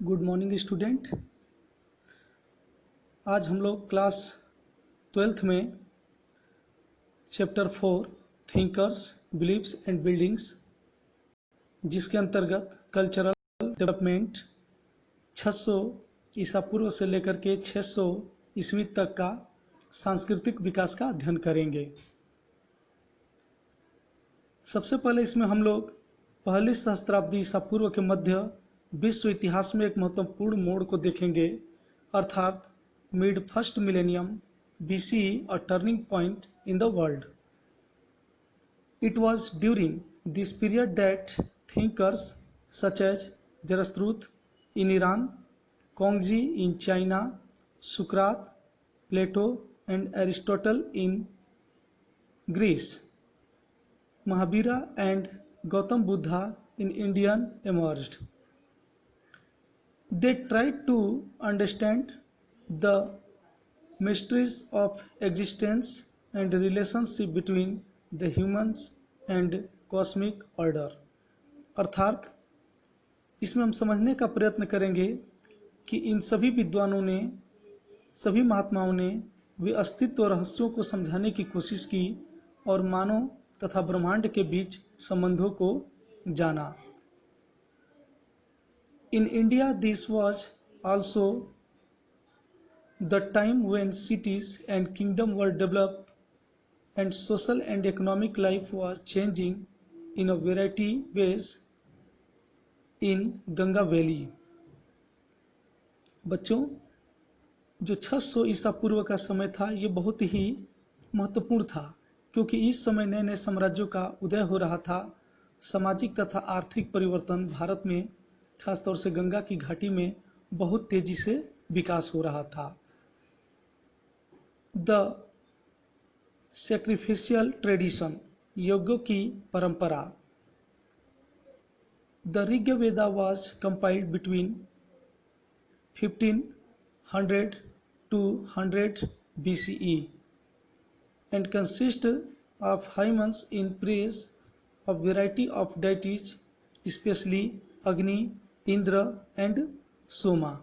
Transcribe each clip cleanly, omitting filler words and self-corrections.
Good morning student. आज हम लोग क्लास 12th में chapter 4 thinkers believes and buildings, जिसके अंतर्गत कल्चरल डेवलपमेंट 600 ईसा पूर्व से लेकर के 600 ईस्वी तक का सांस्कृतिक विकास का अध्ययन करेंगे। सबसे पहले इसमें हम लोग पहली सहस्त्राब्दी ईसा पूर्व के मध्य विश्व इतिहास में एक महत्वपूर्ण मोड़ को देखेंगे, अर्थात mid first millennium BCE, a turning point in the world. It was during this period that thinkers such as Zarathustra in Iran, Kongzi in China, Socrates, Plato and Aristotle in Greece, Mahavira and Gautam Buddha in India emerged. They tried to understand the mysteries of existence and the relationship between the humans and cosmic order. अर्थात इसमें हम समझने का प्रयत्न करेंगे कि इन सभी विद्वानों ने, सभी महात्माओं ने वे अस्तित्व रहस्यों को समझाने की कोशिश की और मानव तथा ब्रह्मांड के बीच संबंधों को जाना। In India, this was also the time when cities and kingdom were developed and social and economic life was changing in a variety ways in Ganga Valley. बच्चों, जो 600 ईसा पूर्व का समय था ये बहुत ही महत्वपूर्ण था, क्योंकि इस समय नए नए साम्राज्यों का उदय हो रहा था। सामाजिक तथा आर्थिक परिवर्तन भारत में, खासतौर से गंगा की घाटी में बहुत तेजी से विकास हो रहा था। द सैक्रिफिशियल ट्रेडिशन, यज्ञों की परंपरा। The Rigveda was compiled between 1500 to 100 BCE and consist of hymns in praise of variety of deities, especially Agni, Indra and Soma.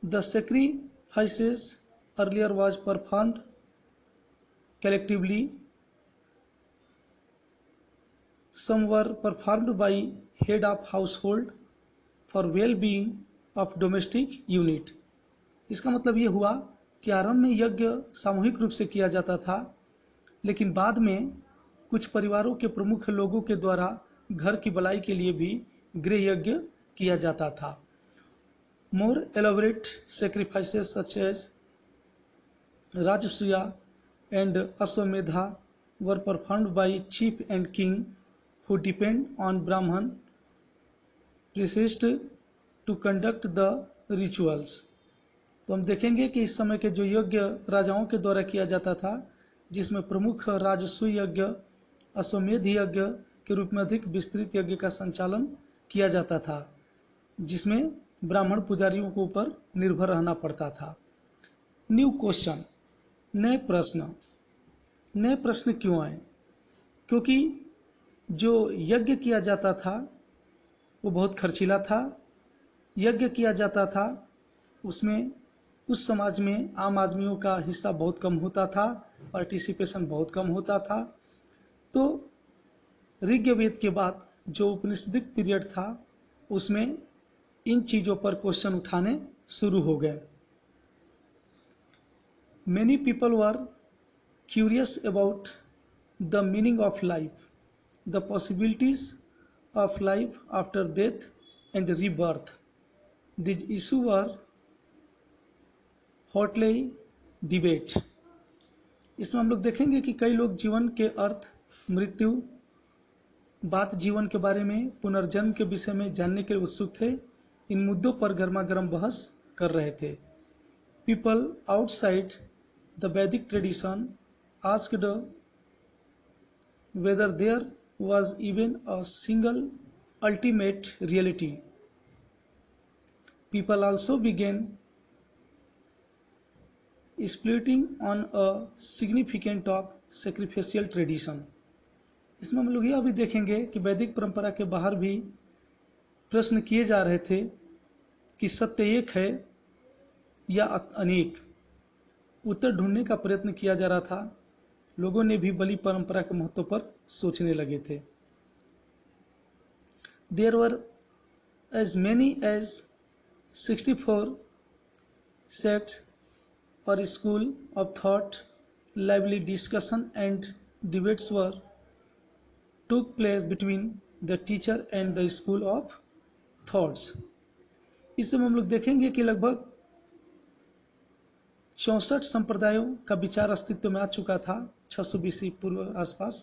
The sacrifices earlier was performed collectively. Some were performed by head of household for well-being of domestic unit. इसका मतलब ये हुआ कि आरंभ में यज्ञ सामूहिक रूप से किया जाता था, लेकिन बाद में कुछ परिवारों के प्रमुख लोगों के द्वारा घर की भलाई के लिए भी गृह यज्ञ किया जाता था। More elaborate sacrifices such as Rajasuya and Aswamedha were performed by chief and king who depend on Brahman priests to conduct the rituals. तो हम देखेंगे कि इस समय के जो यज्ञ राजाओं के द्वारा किया जाता था, जिसमें प्रमुख राजसूय यज्ञ, अश्वमेध यज्ञ के रूप में अधिक विस्तृत यज्ञ का संचालन किया जाता था, जिसमें ब्राह्मण पुजारियों के ऊपर निर्भर रहना पड़ता था। न्यू क्वेश्चन, नए प्रश्न। नए प्रश्न क्यों आए? क्योंकि जो यज्ञ किया जाता था वो बहुत खर्चीला था। यज्ञ किया जाता था उसमें उस समाज में आम आदमियों का हिस्सा बहुत कम होता था, पार्टिसिपेशन बहुत कम होता था। तो ऋग्वेद के बाद जो उपनिषदिक पीरियड था उसमें इन चीजों पर क्वेश्चन उठाने शुरू हो गए। Many people were curious about the meaning of life, the possibilities of life after death and rebirth. These issues were hotly debated. इसमें हम लोग देखेंगे कि कई लोग जीवन के अर्थ, मृत्यु, बात जीवन के बारे में, पुनर्जन्म के विषय में जानने के लिए उत्सुक थे। इन मुद्दों पर गर्मा गर्म बहस कर रहे थे। People outside the Vedic tradition asked whether there was even a single ultimate reality. People also began splitting on a significance of sacrificial tradition. इसमें हम लोग यह भी देखेंगे कि वैदिक परंपरा के बाहर भी प्रश्न किए जा रहे थे कि सत्य एक है या अनेक? उत्तर ढूंढने का प्रयत्न किया जा रहा था। लोगों ने भी बलि परंपरा के महत्व पर सोचने लगे थे। There were as many as 64 sects or school of thought. Lively discussion and debates took place between the teacher and the school of thoughts. इस समय हम लोग देखेंगे कि लगभग 64 संप्रदायों का विचार अस्तित्व में आ चुका था। 600 BC पूर्व आसपास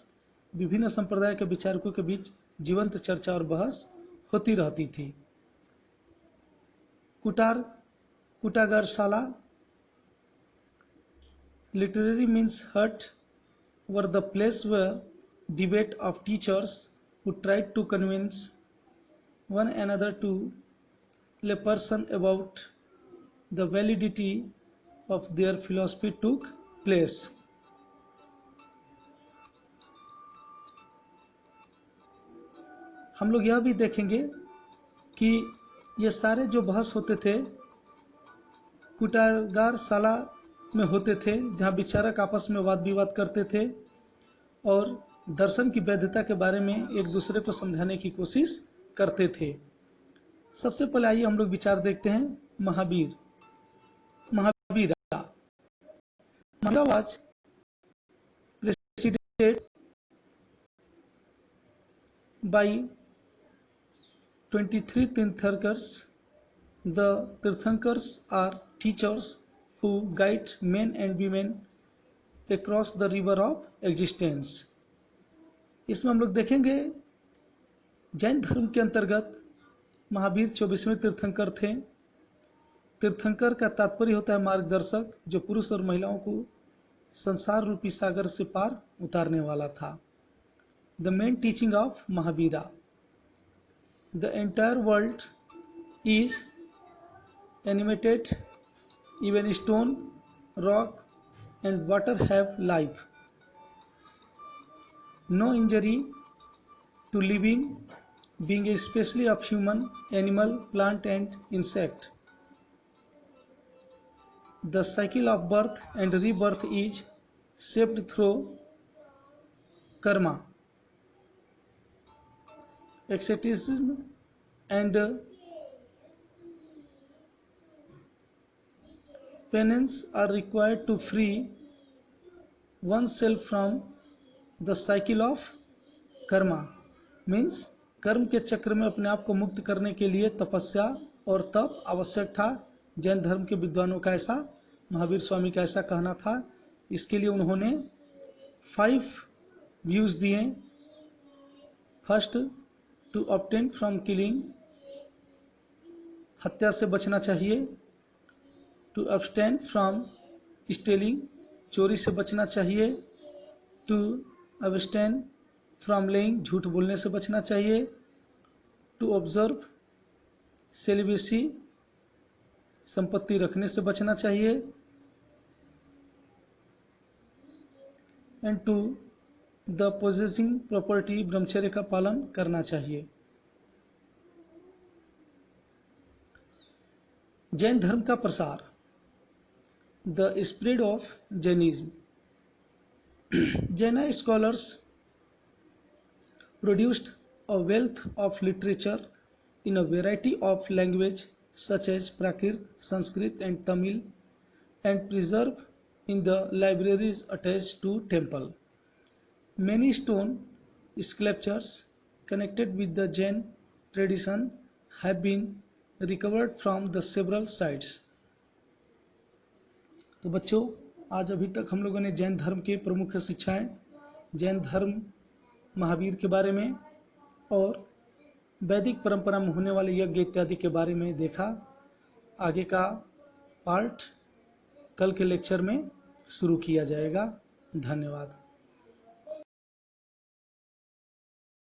विभिन्न संप्रदाय के विचारकों के बीच जीवंत चर्चा और बहस होती रहती थी। कुटागारशाला literary means hut were the place where debate of teachers who tried to convince one another to layperson about the validity of their philosophy took place. हम लोग यह भी देखेंगे कि ये सारे जो बहस होते थे कुटागारशाला में होते थे, जहां विचारक आपस में वाद विवाद करते थे और दर्शन की वैधता के बारे में एक दूसरे को समझाने की कोशिश करते थे। सबसे पहले आइए हम लोग विचार देखते हैं Mahavira. was preceded by 23 Tirthankars. The Tirthankars are teachers who guide men and women across the river of existence. इसमें हम लोग देखेंगे जैन धर्म के अंतर्गत महावीर 24वें तीर्थंकर थे। तीर्थंकर का तात्पर्य होता है मार्गदर्शक, जो पुरुष और महिलाओं को संसार रूपी सागर से पार उतारने वाला था। The main teaching of Mahavira: the entire world is animated, even stone, rock and water have life. No injury to living being, especially of human, animal, plant and insect. The cycle of birth and rebirth is shaped through karma, asceticism and penance are required to free oneself from the cycle of karma. Means कर्म के चक्र में अपने आप को मुक्त करने के लिए तपस्या और तप आवश्यक था। जैन धर्म के विद्वानों का ऐसा, महावीर स्वामी का ऐसा कहना था। इसके लिए उन्होंने 5 व्यूज दिए। First, to obtain from killing, हत्या से बचना चाहिए। टू अब्सटेन फ्रॉम स्टेलिंग, चोरी से बचना चाहिए। टू अब्सटेन फ्रॉम लेइंग, झूठ बोलने से बचना चाहिए। टू ऑब्जर्व सेलिबेसी, संपत्ति रखने से बचना चाहिए। And to the possessing property, ब्रह्मचर्य का पालन करना चाहिए। जैन धर्म का प्रसार, the spread of Jainism. Jaina scholars produced a wealth of literature in a variety of languages such as Prakrit, Sanskrit and Tamil, and preserved in the libraries attached to temple. Many stone sculptures connected with the Jain tradition have been recovered from the several sites. तो बच्चों, आज अभी तक हम लोगों ने जैन धर्म के प्रमुख शिक्षाएं, जैन धर्म, महावीर के बारे में और वैदिक परंपरा में होने वाले यज्ञ इत्यादि के बारे में देखा। आगे का पार्ट कल के लेक्चर में शुरू किया जाएगा। धन्यवाद।